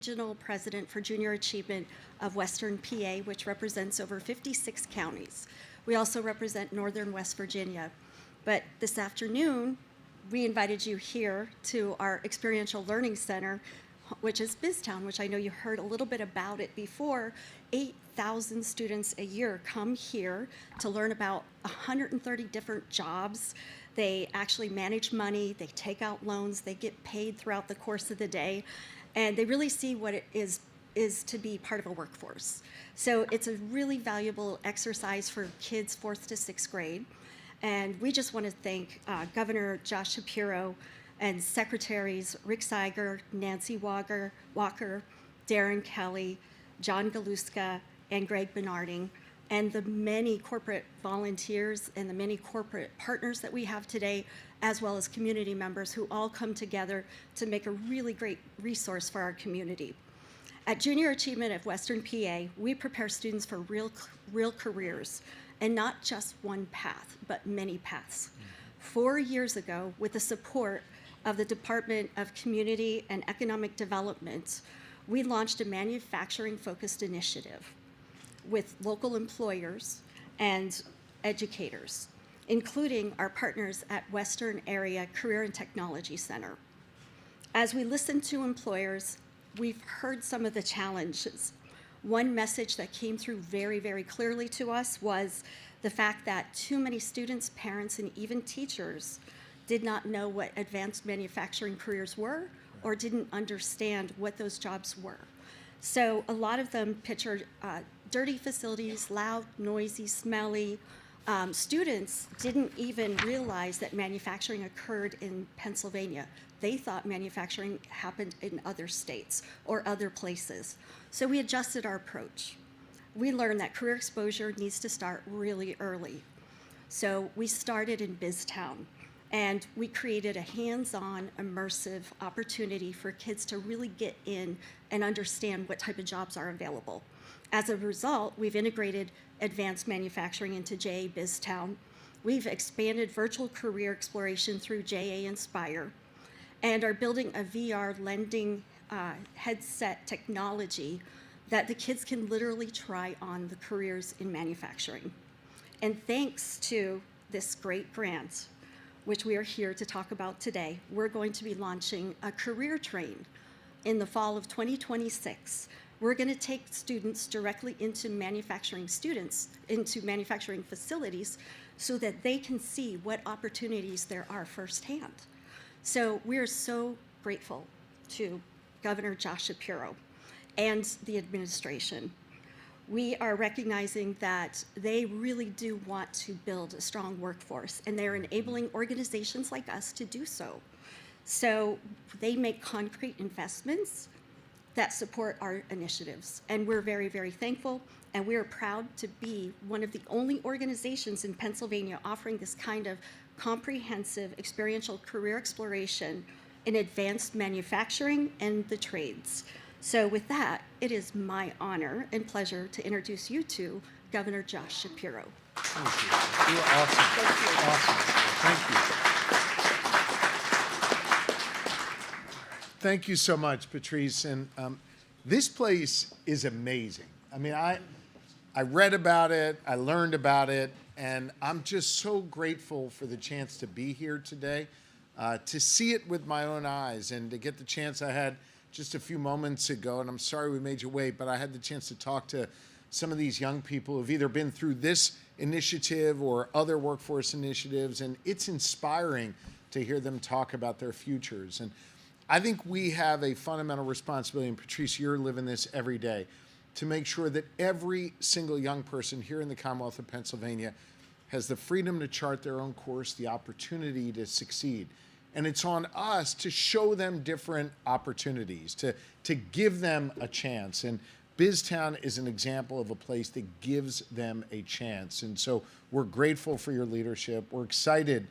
Regional President for Junior Achievement of Western PA, which represents over 56 counties. We also represent Northern West Virginia. But this afternoon, we invited you here to our Experiential Learning Center, which is BizTown, which I know you heard a little bit about it before. 8,000 students a year come here to learn about 130 different jobs. They actually manage money, they take out loans, they get paid throughout the course of the day, and they really see what it is to be part of a workforce. So it's a really valuable exercise for kids 4th to 6th grade. And we just want to thank Governor Josh Shapiro and Secretaries Rick Siger, Nancy Walker, Darren Kelly, John Galuska, and Greg Bernarding, and the many corporate volunteers and the many corporate partners that we have today, as well as community members who all come together to make a really great resource for our community. At Junior Achievement of Western PA, we prepare students for real careers, and not just one path, but many paths. 4 years ago, with the support of the Department of Community and Economic Development, we launched a manufacturing-focused initiative with local employers and educators, including our partners at Western Area Career and Technology Center. As we listened to employers, we've heard some of the challenges. One message that came through very, very clearly to us was the fact that too many students, parents, and even teachers did not know what advanced manufacturing careers were or didn't understand what those jobs were. So a lot of them pictured dirty facilities, loud, noisy, smelly. Students didn't even realize that manufacturing occurred in Pennsylvania. They thought manufacturing happened in other states or other places. So we adjusted our approach. We learned that career exposure needs to start really early. So we started in BizTown, and we created a hands-on, immersive opportunity for kids to really get in and understand what type of jobs are available. As a result, we've integrated advanced manufacturing into JA BizTown. We've expanded virtual career exploration through JA Inspire, and are building a VR lending headset technology that the kids can literally try on the careers in manufacturing. And thanks to this great grant, which we are here to talk about today, we're going to be launching a career train in the fall of 2026. We're going to take students directly into manufacturing facilities so that they can see what opportunities there are firsthand. So we're so grateful to Governor Josh Shapiro and the administration. We are recognizing that they really do want to build a strong workforce, and they're enabling organizations like us to do so. So they make concrete investments that support our initiatives, and we're very, very thankful, and we're proud to be one of the only organizations in Pennsylvania offering this kind of comprehensive experiential career exploration in advanced manufacturing and the trades. So with that, it is my honor and pleasure to introduce you to Governor Josh Shapiro. Thank you. You're awesome. Thank you. Awesome. Thank you. Thank you so much, Patrice. And this place is amazing. I mean, I read about it, I learned about it, and I'm just so grateful for the chance to be here today, to see it with my own eyes, and to get the chance I had just a few moments ago, and I'm sorry we made you wait, but I had the chance to talk to some of these young people who've either been through this initiative or other workforce initiatives, and it's inspiring to hear them talk about their futures. And I think we have a fundamental responsibility, and Patrice, you're living this every day, to make sure that every single young person here in the Commonwealth of Pennsylvania has the freedom to chart their own course, the opportunity to succeed. And it's on us to show them different opportunities, to give them a chance. And BizTown is an example of a place that gives them a chance. And so we're grateful for your leadership. We're excited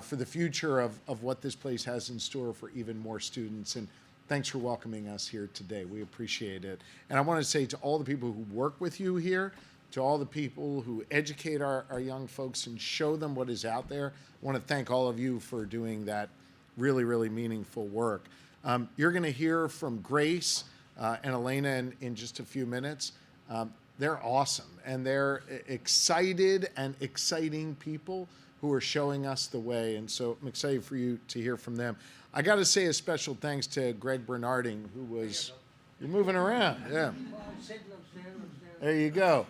for the future of what this place has in store for even more students. And thanks for welcoming us here today. We appreciate it. And I want to say to all the people who work with you here, to all the people who educate our young folks and show them what is out there, I want to thank all of you for doing that really, really meaningful work. You're going to hear from Grace and Elena in just a few minutes. They're awesome, and they're excited and exciting people who are showing us the way, and so I'm excited for you to hear from them. I got to say a special thanks to Greg Bernarding, who was, you're moving around, yeah. There you go.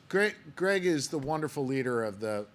Greg is the wonderful leader of the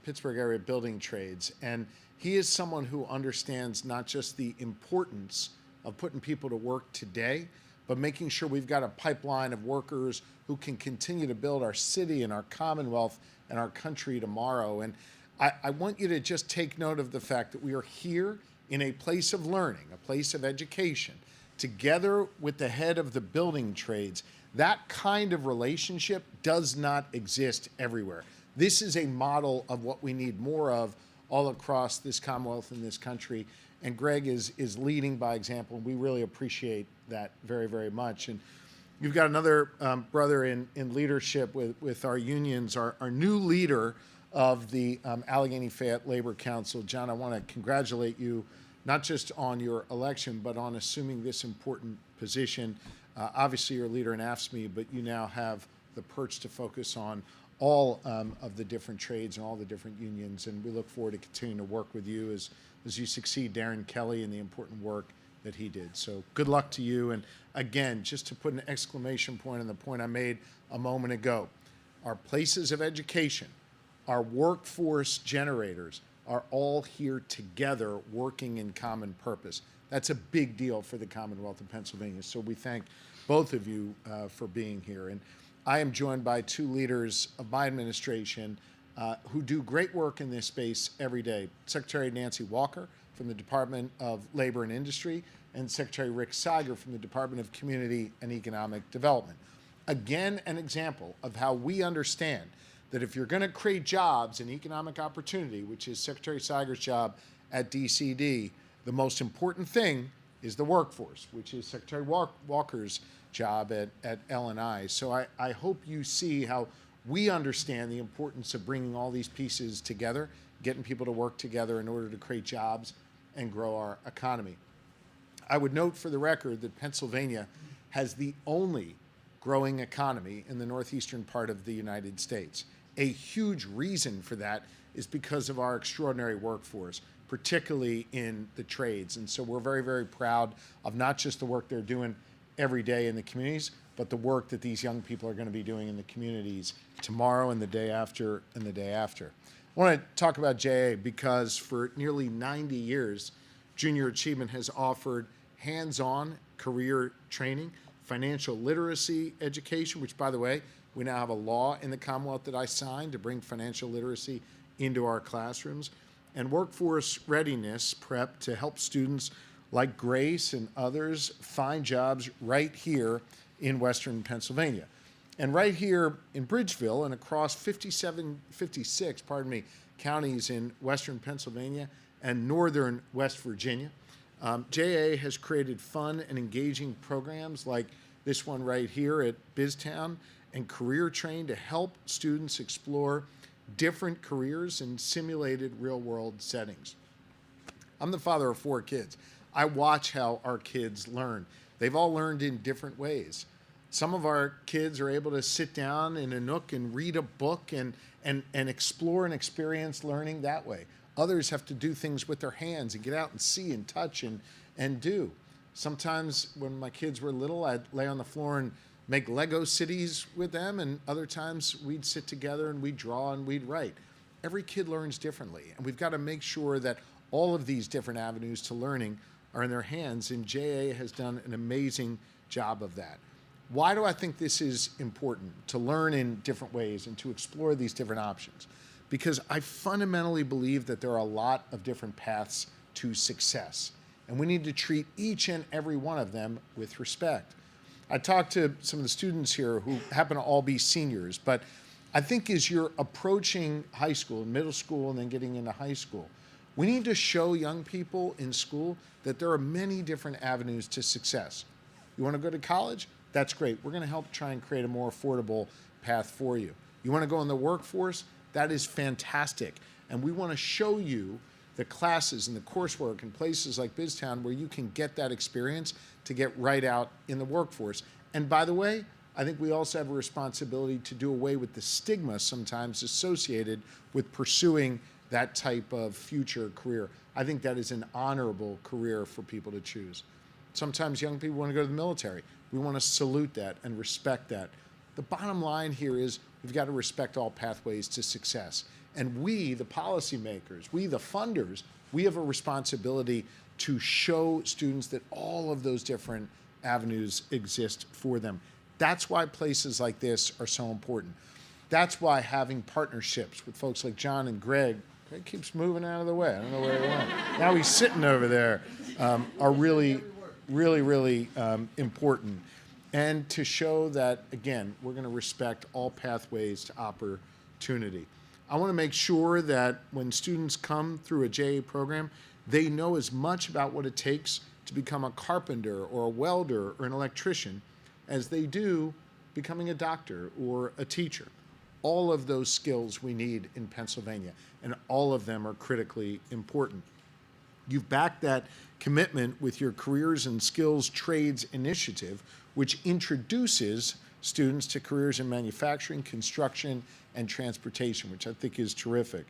Pittsburgh area building trades, and he is someone who understands not just the importance of putting people to work today, but making sure we've got a pipeline of workers who can continue to build our city and our Commonwealth and our country tomorrow. And I want you to just take note of the fact that we are here in a place of learning, a place of education, together with the head of the building trades. That kind of relationship does not exist everywhere. This is a model of what we need more of all across this Commonwealth and this country. And Greg is leading by example, and we really appreciate that very, very much. And you've got another brother in leadership with our unions, our new leader of the Allegheny Fayette Labor Council. John, I want to congratulate you, not just on your election, but on assuming this important position. Obviously, you're a leader in AFSCME, but you now have the perch to focus on all of the different trades and all the different unions, and we look forward to continuing to work with you as you succeed Darren Kelly in the important work that he did. So good luck to you. And again, just to put an exclamation point on the point I made a moment ago, our places of education, our workforce generators are all here together working in common purpose. That's a big deal for the Commonwealth of Pennsylvania. So we thank both of you for being here. And I am joined by two leaders of my administration who do great work in this space every day. Secretary Nancy Walker from the Department of Labor and Industry, and Secretary Rick Siger from the Department of Community and Economic Development. Again, an example of how we understand that if you're going to create jobs and economic opportunity, which is Secretary Siger's job at DCD, the most important thing is the workforce, which is Secretary Walker's job at L&I. So I hope you see how we understand the importance of bringing all these pieces together, getting people to work together in order to create jobs and grow our economy. I would note for the record that Pennsylvania has the only growing economy in the northeastern part of the United States. A huge reason for that is because of our extraordinary workforce, particularly in the trades. And so we're very, very proud of not just the work they're doing every day in the communities, but the work that these young people are going to be doing in the communities tomorrow and the day after and the day after. I want to talk about JA because for nearly 90 years, Junior Achievement has offered hands-on career training, financial literacy education, which, by the way, we now have a law in the Commonwealth that I signed to bring financial literacy into our classrooms, and workforce readiness prep to help students like Grace and others find jobs right here in Western Pennsylvania. And right here in Bridgeville and across 56 counties in Western Pennsylvania and Northern West Virginia, JA has created fun and engaging programs like this one right here at BizTown and Career Train to help students explore different careers in simulated real-world settings. I'm the father of 4 kids. I watch how our kids learn. They've all learned in different ways. Some of our kids are able to sit down in a nook and read a book and explore and experience learning that way. Others have to do things with their hands and get out and see and touch and do. Sometimes when my kids were little, I'd lay on the floor and make Lego cities with them, and other times we'd sit together and we'd draw and we'd write. Every kid learns differently, and we've got to make sure that all of these different avenues to learning are in their hands, and JA has done an amazing job of that. Why do I think this is important, to learn in different ways and to explore these different options? Because I fundamentally believe that there are a lot of different paths to success, and we need to treat each and every one of them with respect. I talked to some of the students here who happen to all be seniors, but I think as you're approaching high school and middle school and then getting into high school, we need to show young people in school that there are many different avenues to success. You want to go to college? That's great. We're going to help try and create a more affordable path for you. You want to go in the workforce? That is fantastic. And we want to show you the classes and the coursework in places like BizTown where you can get that experience to get right out in the workforce. And by the way, I think we also have a responsibility to do away with the stigma sometimes associated with pursuing that type of future career. I think that is an honorable career for people to choose. Sometimes young people want to go to the military. We want to salute that and respect that. The bottom line here is we've got to respect all pathways to success. And we, the policymakers, we, the funders, we have a responsibility to show students that all of those different avenues exist for them. That's why places like this are so important. That's why having partnerships with folks like John and Greg keeps moving out of the way. I don't know where he went. Now he's sitting over there, are really important. And to show that, again, we're going to respect all pathways to opportunity. I want to make sure that when students come through a JA program, they know as much about what it takes to become a carpenter or a welder or an electrician as they do becoming a doctor or a teacher. All of those skills we need in Pennsylvania, and all of them are critically important. You've backed that commitment with your Careers and Skills Trades Initiative, which introduces students to careers in manufacturing, construction, and transportation, which I think is terrific.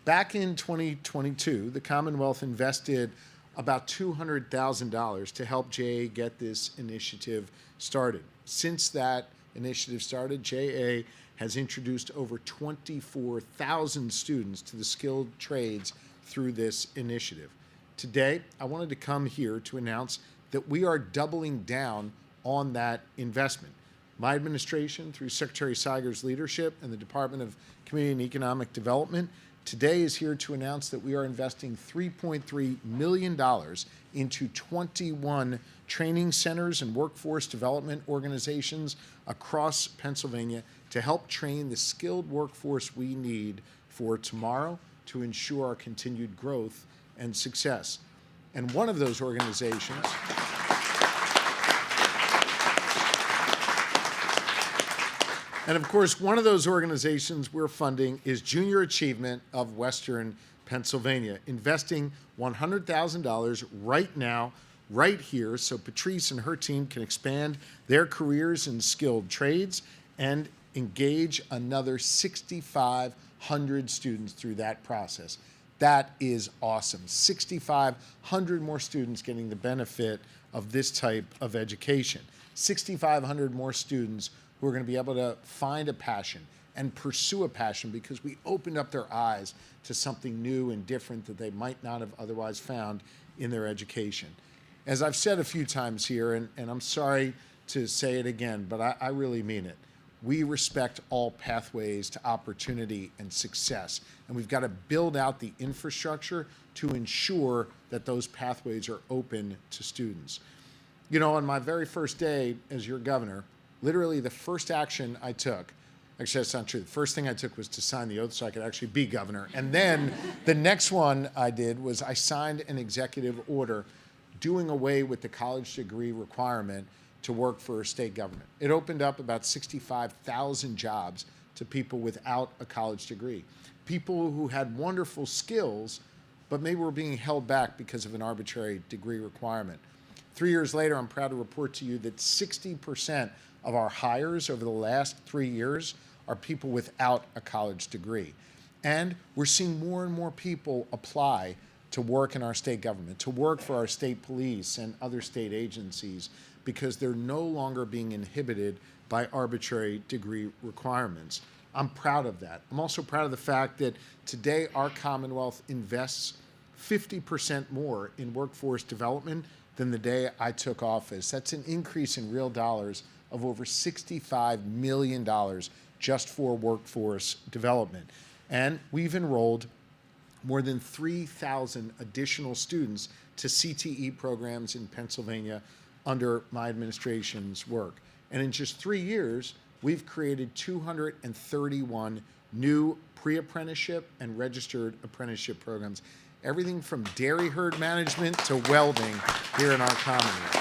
Back in 2022, the Commonwealth invested about $200,000 to help JA get this initiative started. Since that initiative started, JA has introduced over 24,000 students to the skilled trades through this initiative. Today, I wanted to come here to announce that we are doubling down on that investment. My administration, through Secretary Sigier's leadership and the Department of Community and Economic Development, today is here to announce that we are investing $3.3 million into 21 training centers and workforce development organizations across Pennsylvania to help train the skilled workforce we need for tomorrow to ensure our continued growth and success. And one of those organizations and of course, one of those organizations we're funding is Junior Achievement of Western Pennsylvania, investing $100,000 right now, right here, so Patrice and her team can expand their careers in skilled trades and engage another 6,500 students through that process. That is awesome. 6,500 more students getting the benefit of this type of education. 6,500 more students who are going to be able to find a passion and pursue a passion because we opened up their eyes to something new and different that they might not have otherwise found in their education. As I've said a few times here, and I'm sorry to say it again, but I really mean it. We respect all pathways to opportunity and success, and we've got to build out the infrastructure to ensure that those pathways are open to students. You know, on my very first day as your governor, literally the first action I took, actually that's not true, the first thing I took was to sign the oath so I could actually be governor. And then the next one I did was I signed an executive order doing away with the college degree requirement to work for a state government. It opened up about 65,000 jobs to people without a college degree. People who had wonderful skills, but maybe were being held back because of an arbitrary degree requirement. 3 years later, I'm proud to report to you that 60% of our hires over the last 3 years are people without a college degree. And we're seeing more and more people apply to work in our state government, to work for our state police and other state agencies, because they're no longer being inhibited by arbitrary degree requirements. I'm proud of that. I'm also proud of the fact that today our Commonwealth invests 50% more in workforce development than the day I took office. That's an increase in real dollars of over $65 million just for workforce development. And we've enrolled more than 3,000 additional students to CTE programs in Pennsylvania under my administration's work. And in just 3 years, we've created 231 new pre-apprenticeship and registered apprenticeship programs. Everything from dairy herd management to welding here in our Commonwealth.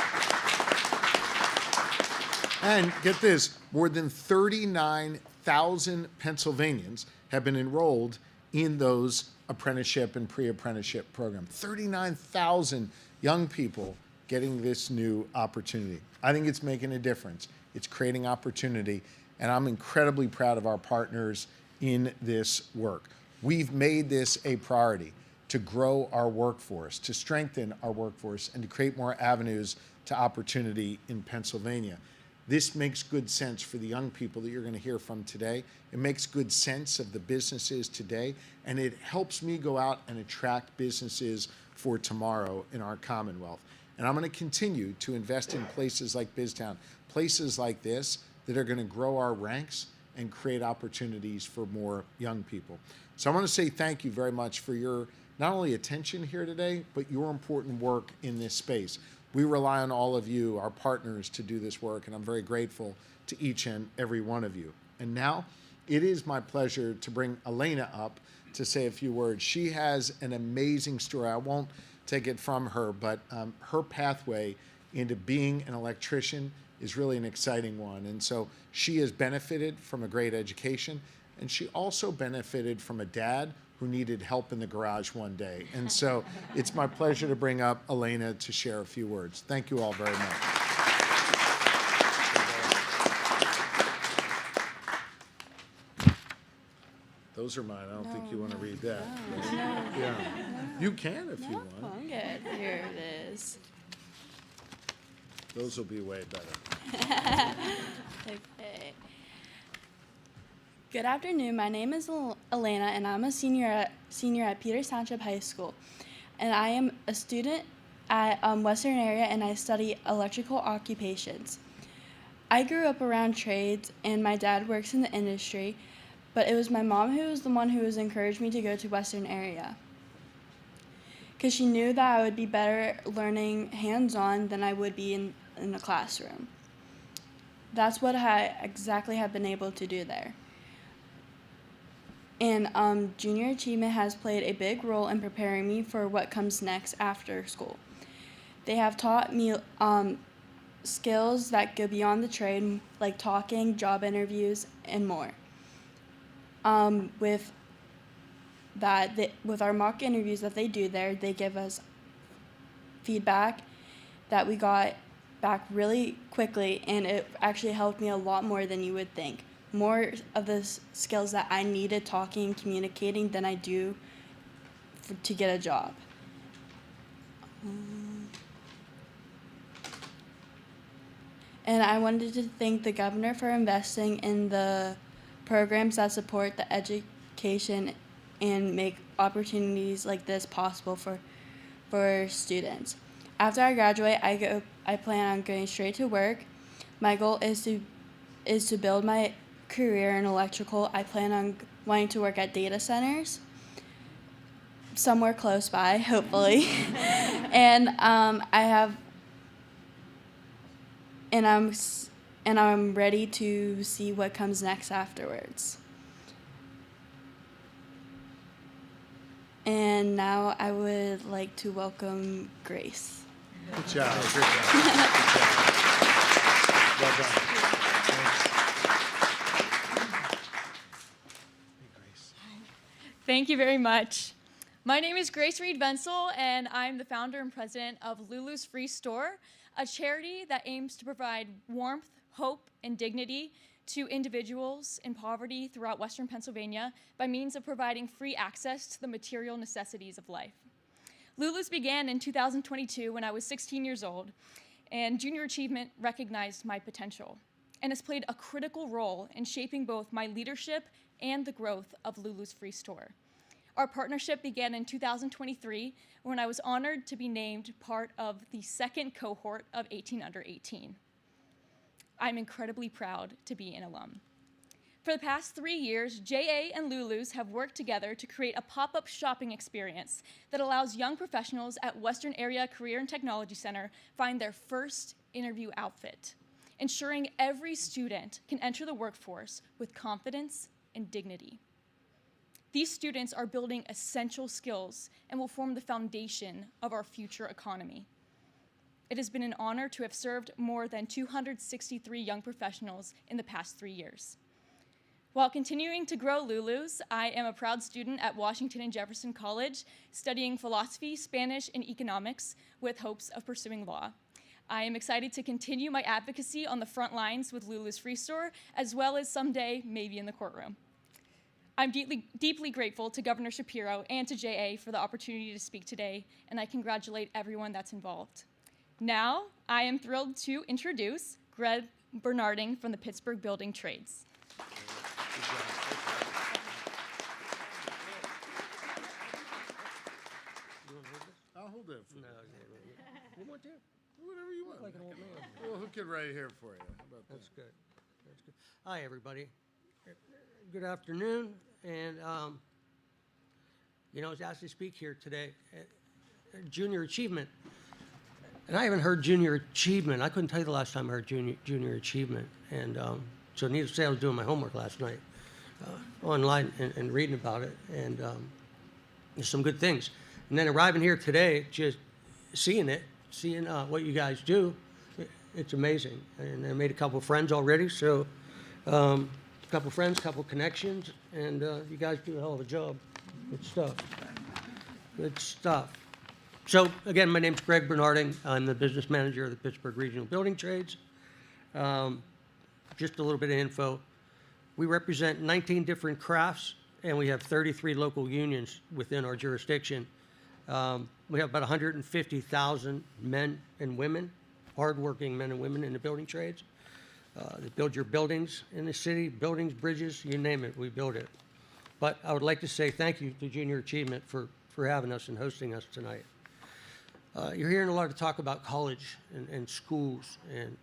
And get this, more than 39,000 Pennsylvanians have been enrolled in those apprenticeship and pre-apprenticeship program. 39,000 young people getting this new opportunity. I think it's making a difference. It's creating opportunity, and I'm incredibly proud of our partners in this work. We've made this a priority to grow our workforce, to strengthen our workforce, and to create more avenues to opportunity in Pennsylvania. This makes good sense for the young people that you're going to hear from today. It makes good sense of the businesses today, and it helps me go out and attract businesses for tomorrow in our Commonwealth. And I'm going to continue to invest in places like BizTown, places like this that are going to grow our ranks and create opportunities for more young people. So I want to say thank you very much for your not only attention here today, but your important work in this space. We rely on all of you, our partners, to do this work, and I'm very grateful to each and every one of you. And now, it is my pleasure to bring Elena up to say a few words. She has an amazing story. I won't take it from her, but her pathway into being an electrician is really an exciting one. And so she has benefited from a great education, and she also benefited from a dad who needed help in the garage one day. And so it's my pleasure to bring up Elena to share a few words. Thank you all very much. Those are mine. I don't think you want to read that. No. Yeah. You can if you want. I'm good. Here it is. Those will be way better. Okay. Good afternoon. My name is Elena, and I'm a senior at Peters Township High School. And I am a student at Western area, and I study electrical occupations. I grew up around trades, and my dad works in the industry, but it was my mom who was the one who was encouraged me to go to Western area, because she knew that I would be better learning hands-on than I would be in the classroom. That's what I exactly have been able to do there. And junior achievement has played a big role in preparing me for what comes next after school. They have taught me skills that go beyond the trade, like talking, job interviews, and more. With our mock interviews that they do there, they give us feedback that we got back really quickly, and it actually helped me a lot more than you would think. More of the skills that I needed talking and communicating than I do to get a job. And I wanted to thank the governor for investing in the programs that support the education and make opportunities like this possible for students. After I graduate, I plan on going straight to work. My goal is to build my career in electrical. I plan on wanting to work at data centers somewhere close by, hopefully. And I'm ready to see what comes next afterwards. And now I would like to welcome Grace. Good job. Good job. Good job. Well done. Thanks. Thank you very much. My name is Grace Reed Vensel, and I'm the founder and president of Lulu's Free Store, a charity that aims to provide warmth, hope, and dignity to individuals in poverty throughout Western Pennsylvania by means of providing free access to the material necessities of life. Lulu's began in 2022 when I was 16 years old, and Junior Achievement recognized my potential and has played a critical role in shaping both my leadership and the growth of Lulu's Free Store. Our partnership began in 2023 when I was honored to be named part of the second cohort of 18 under 18. I'm incredibly proud to be an alum. For the past 3 years, JA and Lulu's have worked together to create a pop-up shopping experience that allows young professionals at Western Area Career and Technology Center find their first interview outfit, ensuring every student can enter the workforce with confidence and dignity. These students are building essential skills and will form the foundation of our future economy. It has been an honor to have served more than 263 young professionals in the past 3 years. While continuing to grow Lulu's, I am a proud student at Washington and Jefferson College, studying philosophy, Spanish, and economics with hopes of pursuing law. I am excited to continue my advocacy on the front lines with Lulu's Free Store, as well as someday maybe in the courtroom. I'm deeply grateful to Governor Shapiro and to JA for the opportunity to speak today, and I congratulate everyone that's involved. Now, I am thrilled to introduce Greg Bernarding from the Pittsburgh Building Trades. I'll hold it for you. You want to? Whatever you want. Like an old man. We'll hook it right here for you. How about That's that? good. That's good. Hi, everybody. Good afternoon. And, I was asked to speak here today at Junior Achievement. And I haven't heard Junior Achievement. I couldn't tell you the last time I heard Junior Achievement. And so needless to say, I was doing my homework last night online and reading about it. And there's some good things. And then arriving here today, just seeing what you guys do, it's amazing. And I made a couple of friends already, so a couple of friends, couple of connections, and you guys do a hell of a job. Good stuff. Good stuff. So again, my name's Greg Bernarding. I'm the business manager of the Pittsburgh Regional Building Trades. Just a little bit of info. We represent 19 different crafts, and we have 33 local unions within our jurisdiction. We have about 150,000 men and women, hardworking men and women in the building trades. They build your buildings in the city, buildings, bridges, you name it, we build it. But I would like to say thank you to Junior Achievement for having us and hosting us tonight. You're hearing a lot of talk about college and schools, and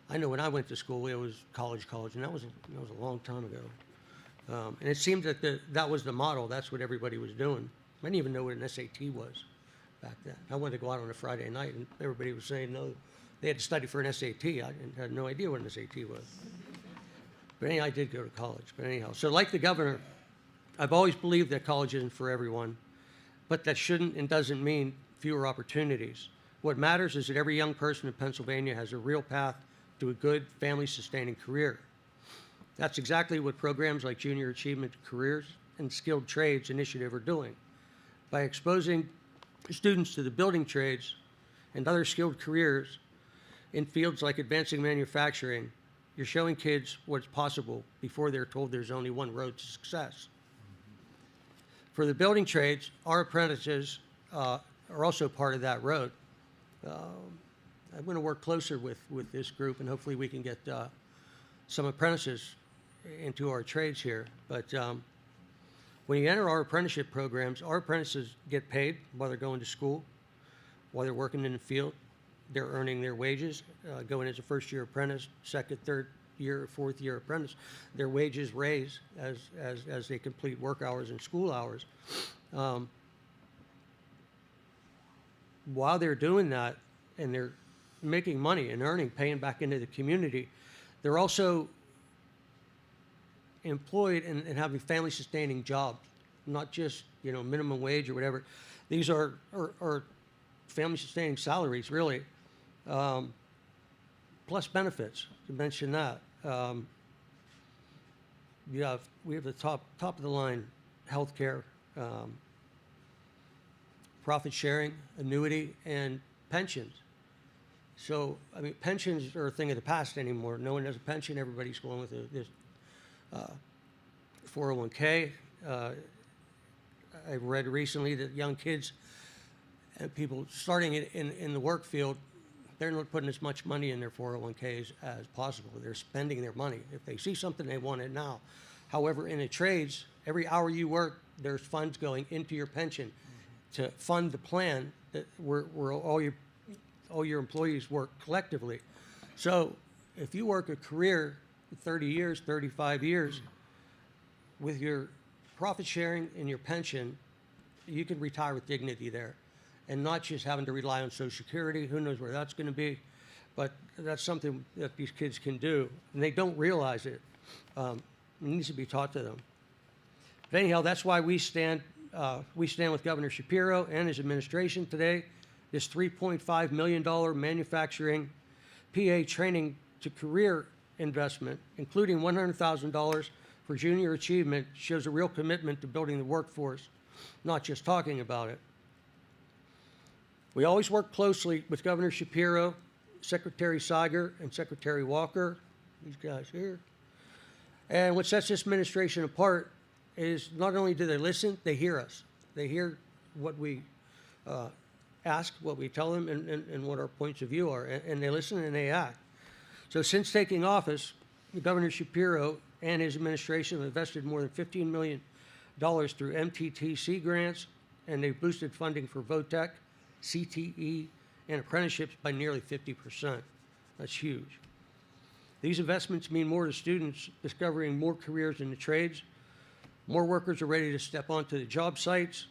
I know when I went to school, it was college, and that was a long time ago. And it seemed that that was the model. That's what everybody was doing. I didn't even know what an SAT was back then. I wanted to go out on a Friday night, and everybody was saying no. They had to study for an SAT. I had no idea what an SAT was. But anyhow, I did go to college. But anyhow, so like the governor, I've always believed that college isn't for everyone, but that shouldn't and doesn't mean fewer opportunities. What matters is that every young person in Pennsylvania has a real path to a good, family-sustaining career. That's exactly what programs like Junior Achievement Careers and Skilled Trades Initiative are doing. By exposing students to the building trades and other skilled careers in fields like advancing manufacturing, you're showing kids what's possible before they're told there's only one road to success. For the building trades, our apprentices are also part of that road. I'm going to work closer with this group, and hopefully we can get some apprentices into our trades here. But when you enter our apprenticeship programs, our apprentices get paid while they're going to school, while they're working in the field. They're earning their wages, going as a first-year apprentice, second, third year, fourth year apprentice. Their wages raise as they complete work hours and school hours. While they're doing that and they're making money and earning, paying back into the community, they're also employed and having family-sustaining jobs, not just minimum wage or whatever. These are family-sustaining salaries, really, plus benefits. To mention that, we have the top of the line health care, profit sharing, annuity, and pensions. So, I mean, pensions are a thing of the past anymore. No one has a pension. Everybody's going with this 401k. I read recently that young kids and people starting in the work field, they're not putting as much money in their 401ks as possible. They're spending their money. If they see something, they want it now. However, in the trades, every hour you work, there's funds going into your pension to fund the plan that where all your employees work collectively. So if you work a career 30 years, 35 years, with your profit sharing and your pension, you can retire with dignity there, and not just having to rely on Social Security. Who knows where that's going to be, but that's something that these kids can do, and they don't realize it. It needs to be taught to them. But anyhow, that's why we stand with Governor Shapiro and his administration today. This $3.5 million manufacturing PA training to career investment, including $100,000 for junior achievement shows a real commitment to building the workforce, not just talking about it. We always work closely with Governor Shapiro, Secretary Siger, and Secretary Walker, these guys here. And what sets this administration apart is not only do they listen, they hear us. They hear what we ask, what we tell them, and what our points of view are, and they listen and they act. So since taking office, Governor Shapiro and his administration have invested more than $15 million through MTTC grants, and they've boosted funding for VOTEC, CTE, and apprenticeships by nearly 50%. That's huge. These investments mean more to students discovering more careers in the trades, more workers are ready to step onto the job sites,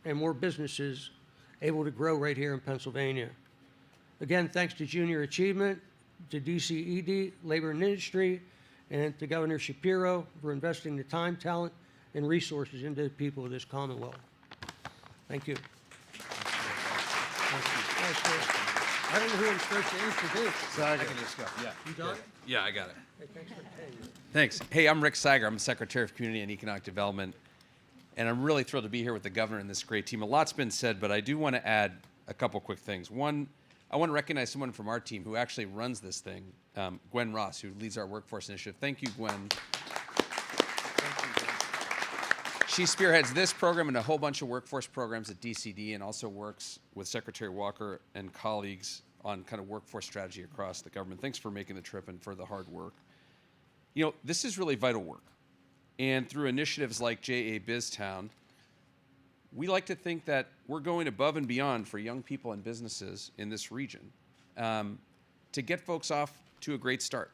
and more businesses able to grow right here in Pennsylvania. Again, thanks to Junior Achievement, to DCED, Labor and Industry, and to Governor Shapiro for investing the time, talent, and resources into the people of this Commonwealth. Thank you. I don't know who I'm supposed to introduce. I can just go. Yeah. You got it? Yeah, I got it. Hey, thanks for paying me. Thanks. Hey, I'm Rick Siger. I'm Secretary of Community and Economic Development, and I'm really thrilled to be here with the governor and this great team. A lot's been said, but I do want to add a couple quick things. One, I want to recognize someone from our team who actually runs this thing, Gwen Ross, who leads our workforce initiative. Thank you, Gwen. She spearheads this program and a whole bunch of workforce programs at DCD, and also works with Secretary Walker and colleagues on kind of workforce strategy across the government. Thanks for making the trip and for the hard work. You know, this is really vital work. And through initiatives like JA BizTown, we like to think that we're going above and beyond for young people and businesses in this region to get folks off to a great start.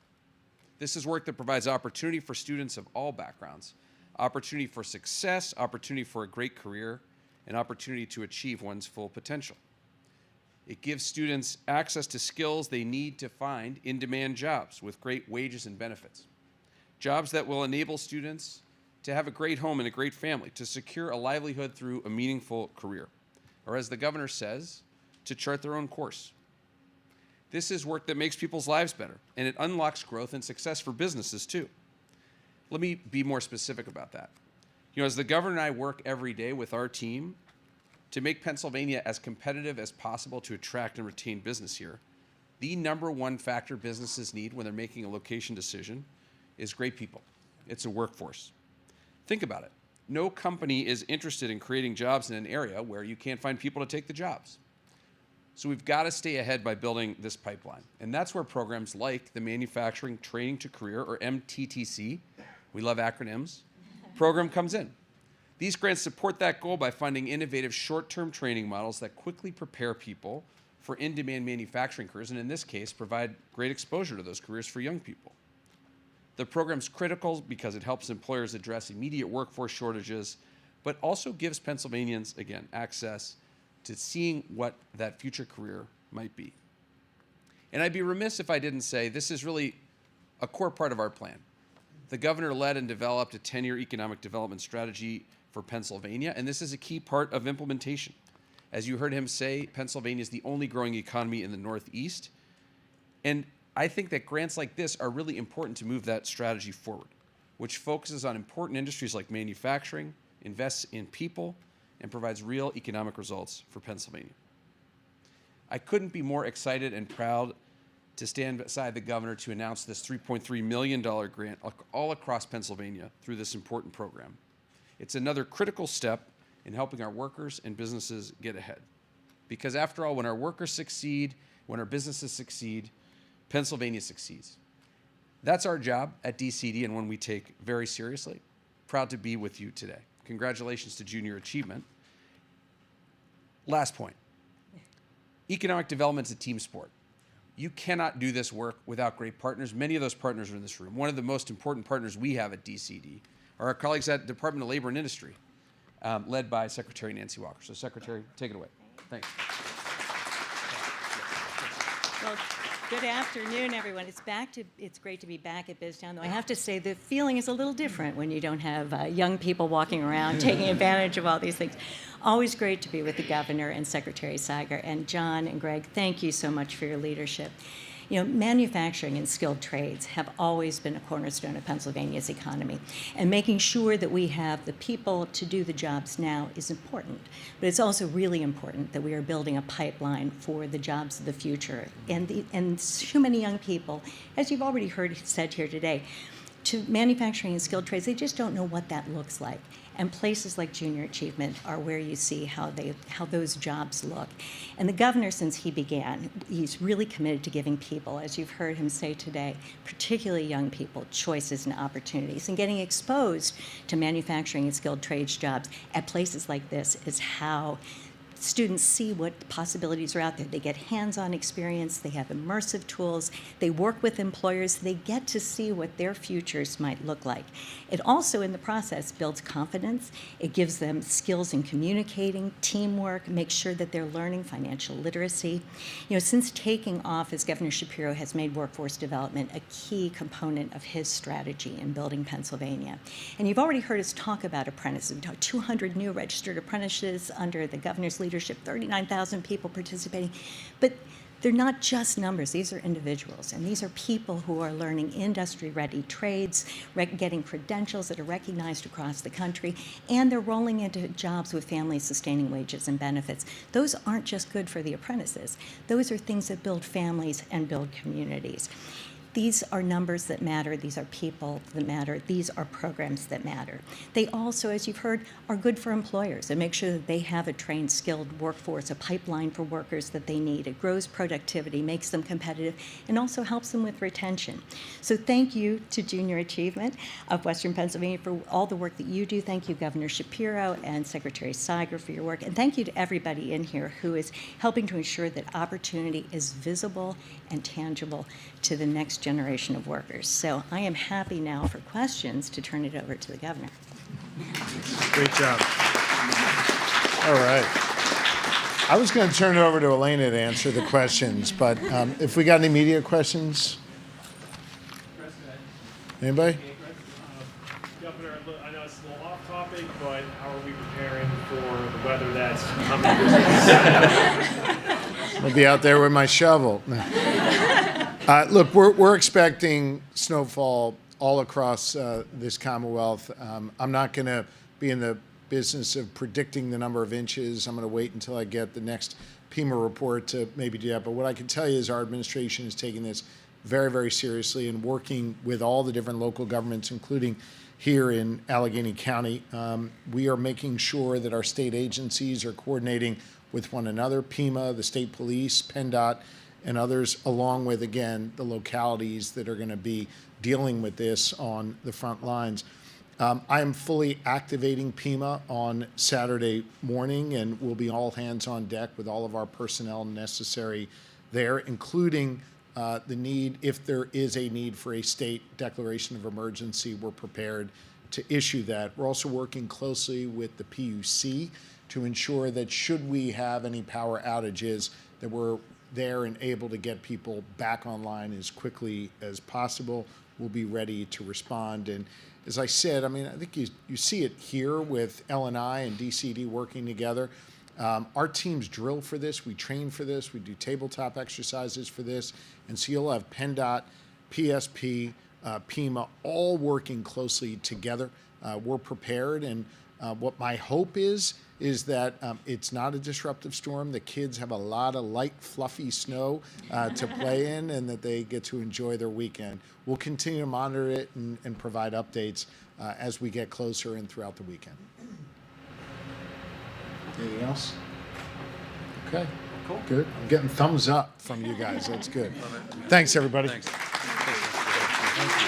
This is work that provides opportunity for students of all backgrounds, opportunity for success, opportunity for a great career, and opportunity to achieve one's full potential. It gives students access to skills they need to find in-demand jobs with great wages and benefits. Jobs that will enable students to have a great home and a great family, to secure a livelihood through a meaningful career, or as the governor says, to chart their own course. This is work that makes people's lives better, and it unlocks growth and success for businesses too. Let me be more specific about that. You know, as the governor and I work every day with our team to make Pennsylvania as competitive as possible to attract and retain business here, the number one factor businesses need when they're making a location decision is great people. It's a workforce. Think about it. No company is interested in creating jobs in an area where you can't find people to take the jobs. So we've got to stay ahead by building this pipeline. And that's where programs like the Manufacturing Training to Career, or MTTC, we love acronyms, program comes in. These grants support that goal by funding innovative short-term training models that quickly prepare people for in-demand manufacturing careers, and in this case, provide great exposure to those careers for young people. The program's critical because it helps employers address immediate workforce shortages, but also gives Pennsylvanians, again, access to seeing what that future career might be. And I'd be remiss if I didn't say this is really a core part of our plan. The governor led and developed a 10-year economic development strategy for Pennsylvania, and this is a key part of implementation. As you heard him say, Pennsylvania is the only growing economy in the Northeast, and I think that grants like this are really important to move that strategy forward, which focuses on important industries like manufacturing, invests in people, and provides real economic results for Pennsylvania. I couldn't be more excited and proud to stand beside the governor to announce this $3.3 million grant all across Pennsylvania through this important program. It's another critical step in helping our workers and businesses get ahead. Because after all, when our workers succeed, when our businesses succeed, Pennsylvania succeeds. That's our job at DCD, and one we take very seriously. Proud to be with you today. Congratulations to Junior Achievement. Last point. Economic development is a team sport. You cannot do this work without great partners. Many of those partners are in this room. One of the most important partners we have at DCD are our colleagues at Department of Labor and Industry, led by Secretary Nancy Walker. So Secretary, take it away. Thanks. Well, good afternoon, everyone. It's great to be back at BizTown, though I have to say the feeling is a little different when you don't have young people walking around taking advantage of all these things. Always great to be with the governor and Secretary Siger. And John and Greg, thank you so much for your leadership. You know, manufacturing and skilled trades have always been a cornerstone of Pennsylvania's economy, and making sure that we have the people to do the jobs now is important. But it's also really important that we are building a pipeline for the jobs of the future. And so many young people, as you've already heard said here today, to manufacturing and skilled trades, they just don't know what that looks like. And places like Junior Achievement are where you see how those jobs look. And the governor, since he began, he's really committed to giving people, as you've heard him say today, particularly young people, choices and opportunities. And getting exposed to manufacturing and skilled trades jobs at places like this is how students see what possibilities are out there. They get hands-on experience, they have immersive tools, they work with employers, they get to see what their futures might look like. It also, in the process, builds confidence. It gives them skills in communicating, teamwork, makes sure that they're learning financial literacy. You know, since taking office, Governor Shapiro has made workforce development a key component of his strategy in building Pennsylvania. And you've already heard us talk about apprentices. We talked 200 new registered apprentices under the governor's leadership, 39,000 people participating. But they're not just numbers, these are individuals, and these are people who are learning industry-ready trades, getting credentials that are recognized across the country, and they're rolling into jobs with family-sustaining wages and benefits. Those aren't just good for the apprentices. Those are things that build families and build communities. These are numbers that matter. These are people that matter. These are programs that matter. They also, as you've heard, are good for employers and make sure that they have a trained, skilled workforce, a pipeline for workers that they need. It grows productivity, makes them competitive, and also helps them with retention. So thank you to Junior Achievement of Western Pennsylvania for all the work that you do. Thank you, Governor Shapiro and Secretary Siger, for your work. And thank you to everybody in here who is helping to ensure that opportunity is visible and tangible to the next generation of workers. So I am happy now for questions to turn it over to the governor. Great job. All right. I was going to turn it over to Elena to answer the questions, but if we got any media questions? Anybody? Governor, I know it's a little off topic, but how are we preparing for the weather that's coming this week? I'll be out there with my shovel. Look, we're expecting snowfall all across this Commonwealth. I'm not going to be in the business of predicting the number of inches. I'm going to wait until I get the next PEMA report to maybe do that. But what I can tell you is our administration is taking this very, very seriously and working with all the different local governments, including here in Allegheny County. We are making sure that our state agencies are coordinating with one another, PEMA, the state police, PennDOT, and others, along with, again, the localities that are going to be dealing with this on the front lines. I am fully activating PEMA on Saturday morning, and we'll be all hands on deck with all of our personnel necessary there, including the need, if there is a need for a state declaration of emergency, we're prepared to issue that. We're also working closely with the PUC to ensure that should we have any power outages, that we're there and able to get people back online as quickly as possible. We'll be ready to respond. And as I said, I mean, I think you see it here with LNI and DCD working together. Our teams drill for this, we train for this, we do tabletop exercises for this, and so you'll have PennDOT, PSP, PEMA, all working closely together. We're prepared, and what my hope is that it's not a disruptive storm. The kids have a lot of light, fluffy snow to play in, and that they get to enjoy their weekend. We'll continue to monitor it and provide updates as we get closer and throughout the weekend. Anything else? Okay. Cool. Good. I'm getting thumbs up from you guys. That's good. Thanks, everybody. Thanks. Thank you.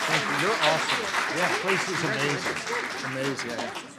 Thank you. You're awesome. Yeah, place is amazing. Amazing.